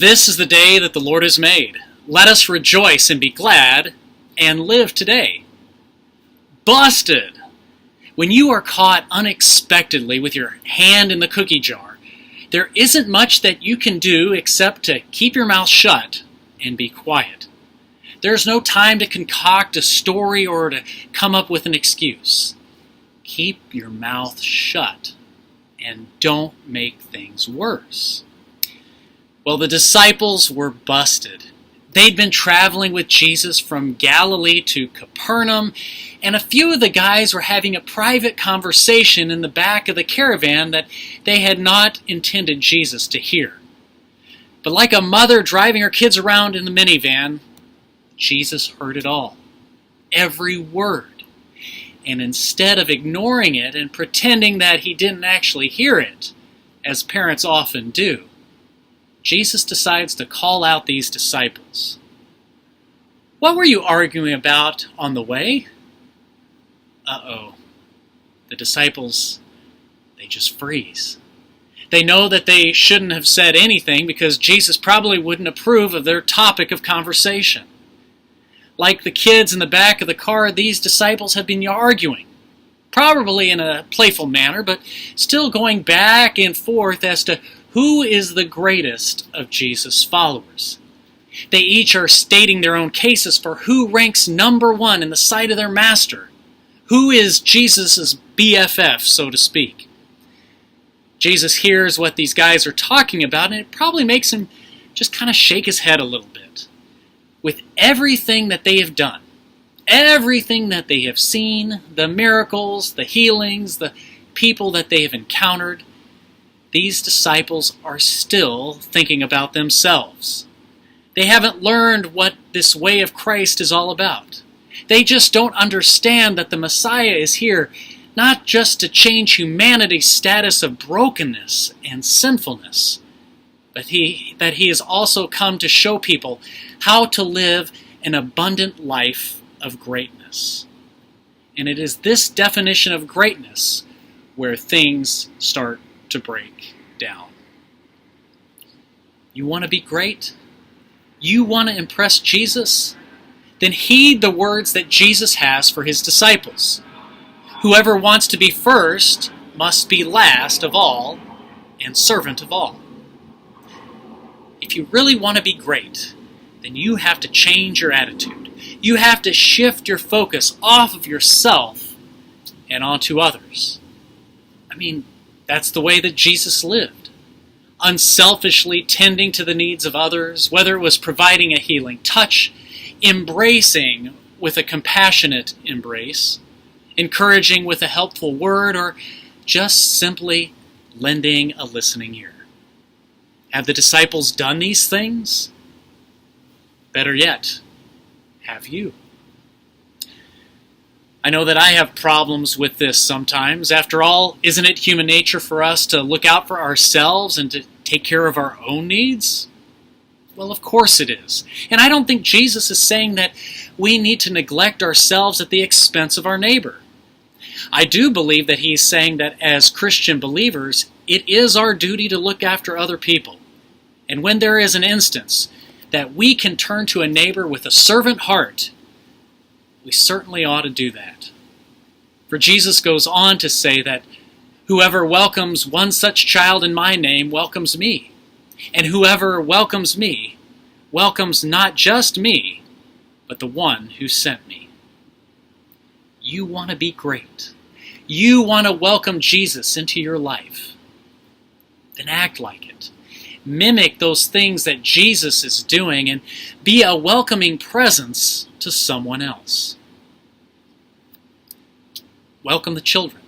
This is the day that the Lord has made. Let us rejoice and be glad and live today. Busted! When you are caught unexpectedly with your hand in the cookie jar, there isn't much that you can do except to keep your mouth shut and be quiet. There's no time to concoct a story or to come up with an excuse. Keep your mouth shut and don't make things worse. Well, the disciples were busted. They'd been traveling with Jesus from Galilee to Capernaum, and a few of the guys were having a private conversation in the back of the caravan that they had not intended Jesus to hear. But like a mother driving her kids around in the minivan, Jesus heard it all, every word. And instead of ignoring it and pretending that he didn't actually hear it, as parents often do, Jesus decides to call out these disciples. What were you arguing about on the way? Uh-oh. The disciples, they just freeze. They know that they shouldn't have said anything because Jesus probably wouldn't approve of their topic of conversation. Like the kids in the back of the car, these disciples have been arguing, probably in a playful manner, but still going back and forth as to who is the greatest of Jesus' followers. They each are stating their own cases for who ranks number one in the sight of their master. Who is Jesus' BFF, so to speak? Jesus hears what these guys are talking about, and it probably makes him just kind of shake his head a little bit. With everything that they have done, everything that they have seen, the miracles, the healings, the people that they have encountered, these disciples are still thinking about themselves. They haven't learned what this way of Christ is all about. They just don't understand that the Messiah is here not just to change humanity's status of brokenness and sinfulness, but that he has also come to show people how to live an abundant life of greatness. And it is this definition of greatness where things start to break down. You want to be great? You want to impress Jesus? Then heed the words that Jesus has for his disciples. Whoever wants to be first must be last of all and servant of all. If you really want to be great, then you have to change your attitude. You have to shift your focus off of yourself and onto others. That's the way that Jesus lived. Unselfishly tending to the needs of others, whether it was providing a healing touch, embracing with a compassionate embrace, encouraging with a helpful word, or just simply lending a listening ear. Have the disciples done these things? Better yet, have you? I know that I have problems with this sometimes. After all, isn't it human nature for us to look out for ourselves and to take care of our own needs? Well, of course it is. And I don't think Jesus is saying that we need to neglect ourselves at the expense of our neighbor. I do believe that he's saying that as Christian believers, it is our duty to look after other people. And when there is an instance that we can turn to a neighbor with a servant heart, we certainly ought to do that. For Jesus goes on to say that whoever welcomes one such child in my name welcomes me. And whoever welcomes me welcomes not just me, but the one who sent me. You want to be great. You want to welcome Jesus into your life. Then act like it. Mimic those things that Jesus is doing and be a welcoming presence to someone else. Welcome the children.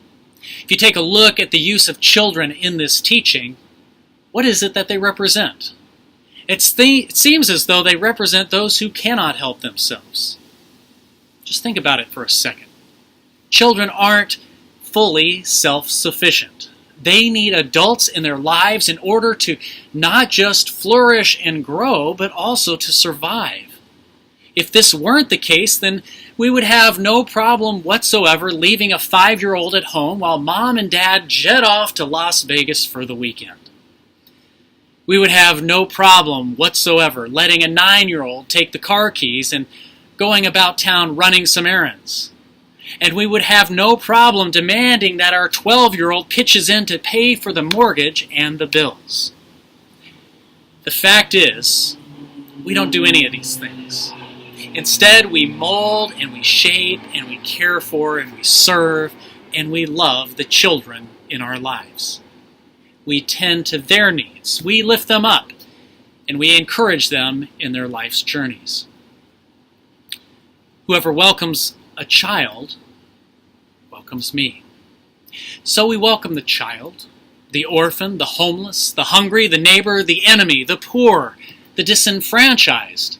If you take a look at the use of children in this teaching, what is it that they represent? It seems as though they represent those who cannot help themselves. Just think about it for a second. Children aren't fully self-sufficient. They need adults in their lives in order to not just flourish and grow, but also to survive. If this weren't the case, then we would have no problem whatsoever leaving a 5-year-old at home while mom and dad jet off to Las Vegas for the weekend. We would have no problem whatsoever letting a 9-year-old take the car keys and going about town running some errands. And we would have no problem demanding that our 12-year-old pitches in to pay for the mortgage and the bills. The fact is, we don't do any of these things. Instead, we mold and we shape and we care for and we serve and we love the children in our lives. We tend to their needs. We lift them up and we encourage them in their life's journeys. Whoever welcomes a child welcomes me. So we welcome the child, the orphan, the homeless, the hungry, the neighbor, the enemy, the poor, the disenfranchised,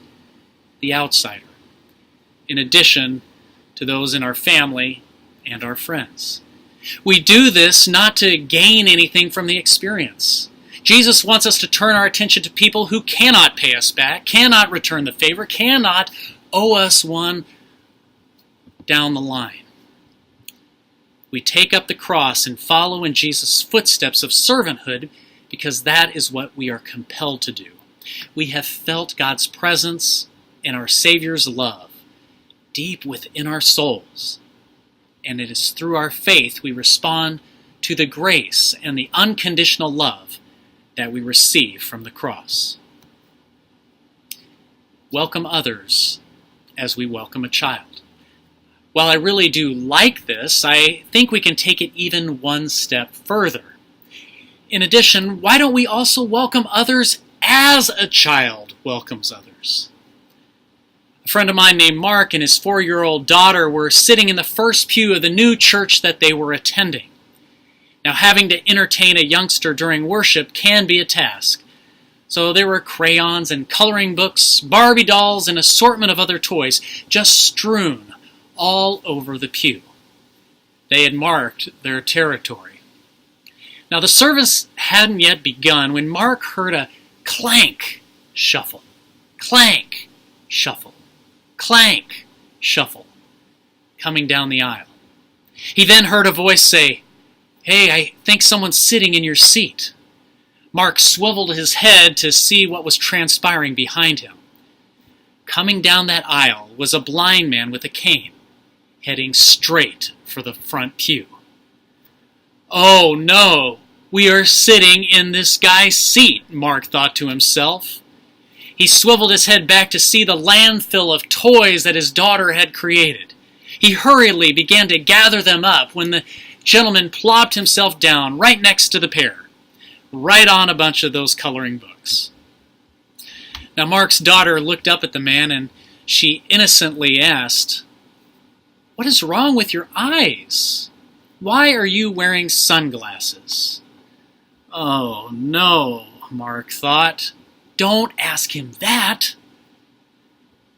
the outsider, in addition to those in our family and our friends. We do this not to gain anything from the experience. Jesus wants us to turn our attention to people who cannot pay us back, cannot return the favor, cannot owe us one down the line. We take up the cross and follow in Jesus' footsteps of servanthood because that is what we are compelled to do. We have felt God's presence and our Savior's love deep within our souls. And it is through our faith we respond to the grace and the unconditional love that we receive from the cross. Welcome others as we welcome a child. While I really do like this, I think we can take it even one step further. In addition, why don't we also welcome others as a child welcomes others? A friend of mine named Mark and his 4-year-old daughter were sitting in the first pew of the new church that they were attending. Now, having to entertain a youngster during worship can be a task. So there were crayons and coloring books, Barbie dolls, and an assortment of other toys just strewn all over the pew. They had marked their territory. Now, the service hadn't yet begun when Mark heard a clank shuffle, clank shuffle, clank shuffle coming down the aisle. He then heard a voice say, "Hey, I think someone's sitting in your seat." Mark swiveled his head to see what was transpiring behind him. Coming down that aisle was a blind man with a cane, heading straight for the front pew. "Oh no, we are sitting in this guy's seat," Mark thought to himself. He swiveled his head back to see the landfill of toys that his daughter had created. He hurriedly began to gather them up when the gentleman plopped himself down right next to the pair, right on a bunch of those coloring books. Now Mark's daughter looked up at the man and she innocently asked, "What is wrong with your eyes? Why are you wearing sunglasses?" "Oh no," Mark thought. "Don't ask him that."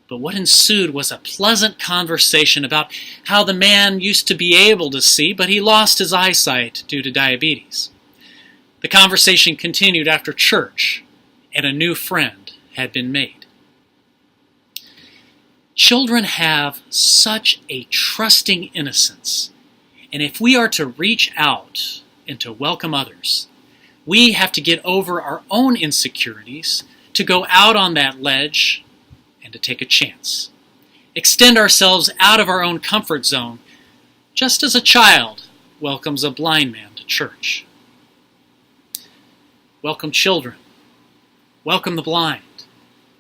But what ensued was a pleasant conversation about how the man used to be able to see, but he lost his eyesight due to diabetes. The conversation continued after church, and a new friend had been made. Children have such a trusting innocence, and if we are to reach out and to welcome others, we have to get over our own insecurities, to go out on that ledge, and to take a chance. Extend ourselves out of our own comfort zone, just as a child welcomes a blind man to church. Welcome children. Welcome the blind.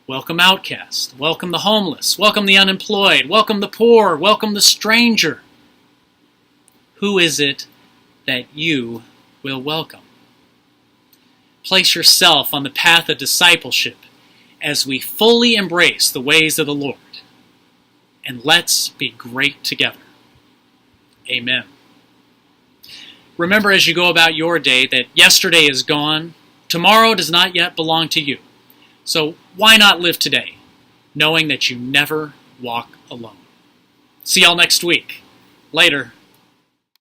Welcome outcasts. Welcome the homeless. Welcome the unemployed. Welcome the poor. Welcome the stranger. Who is it that you will welcome? Place yourself on the path of discipleship as we fully embrace the ways of the Lord. And let's be great together. Amen. Remember as you go about your day that yesterday is gone, tomorrow does not yet belong to you. So why not live today, knowing that you never walk alone? See y'all next week. Later.